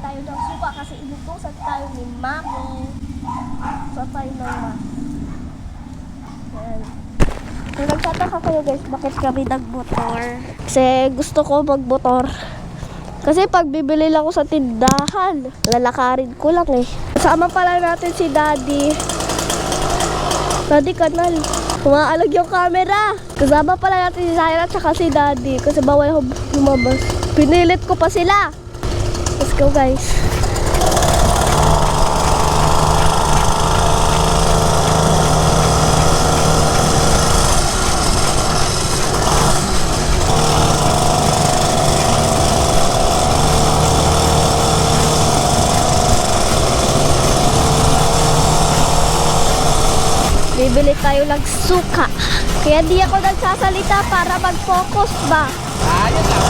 tayo ng suka kasi inutusan tayo ni Mami. So tayo ng yan. So nagtataka kayo guys, bakit kami nagmotor? Kasi gusto ko magmotor. Kasi pag bibili lang ako sa tindahan, lalakarin ko lang eh. Kasama pala natin si Daddy. Daddy Kanal. Umaalag yung camera. Kasama pala natin si Zaira at saka si Daddy. Kasi bawal ako lumabas. Pinilit ko pa sila. Let's go guys. Bibili tayo ng suka. Kaya di ako nagsasalita para mag-focus ba? Ayun lang.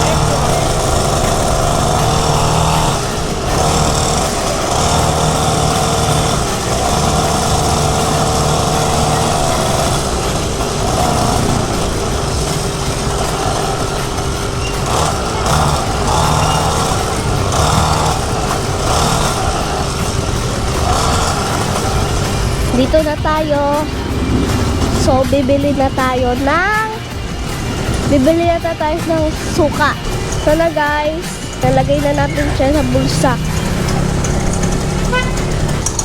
Dito na tayo. So, bibili na tayo ng suka. So na guys, nalagay na natin siya sa bulsa.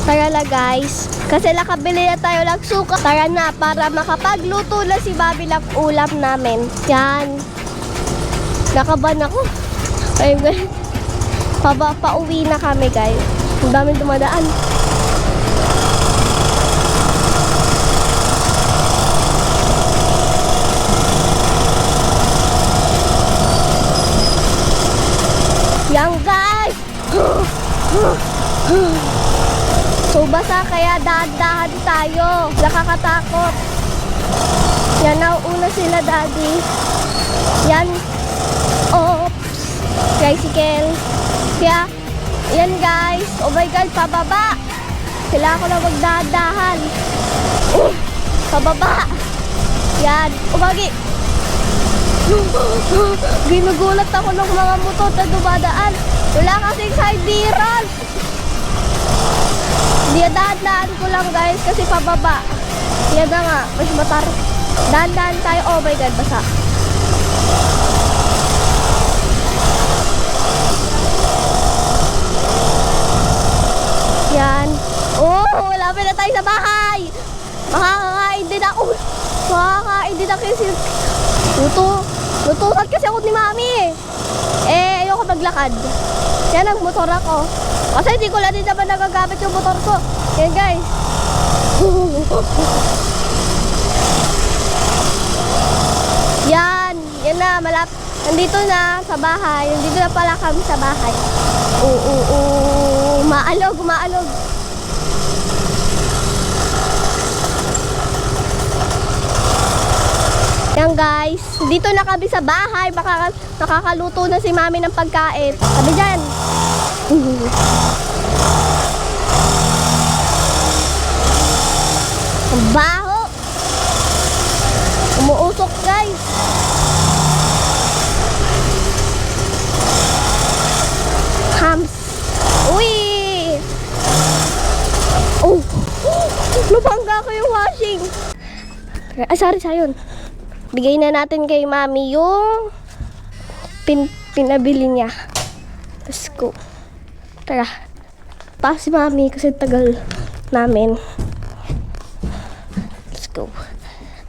Tara na guys, kasi nakabili na tayo ng suka. Tara na, para makapagluto na si Bobby ng ulam namin. Yan. Nakaban ako. Ayun guys. Pauwi na kami guys. Ang daming dumadaan. Yan guys! So basa kaya dahan-dahan tayo. Nakakatakot. Yan, nauuna sila Daddy. Yan. Oops. Tricycle. Kaya, yan guys. Oh my God, pababa. Kailangan ko na magdahan-dahan. Pababa. Yan. Umagi. Ginugulat ako ng mga motor na dumadaan. Wala kasing side mirror. Dahan-dahan ko lang guys kasi pababa. Yan na nga, mas matar. Dahan-dahan tayo. Oh my God, basa. Yan. Oh, lapit na tayo sa bahay. Makakakain din ako. Makakakain din ako kasi lutusan kasi ako ni Mami eh. Ayoko maglakad. Yan, ang motor ako. Kasi hindi ko lang din naman nagagamit yung motor ko. Yan guys. Yan. Yan na, nandito na sa bahay. Nandito na pala kami sa bahay. Maalog. Yan guys, dito na kami sa bahay. Nakakaluto na si Mami ng pagkain. Sabi dyan. Ang baho. Umuusok guys. Hams. Uy. Oh. Nabangga ko yung washing. Sorry sayon. Bigay na natin kay Mami yung pinabili niya. Let's go. Tara. Pa si Mami kasi tagal namin. Let's go.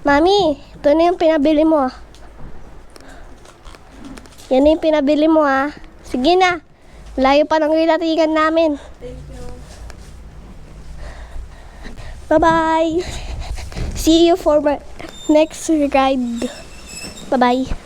Mami, ito na yung pinabili mo. Yan na yung pinabili mo ha. Sige na. Layo pa ng ilatingan namin. Thank you. Bye-bye. See you for my next ride. Bye-bye.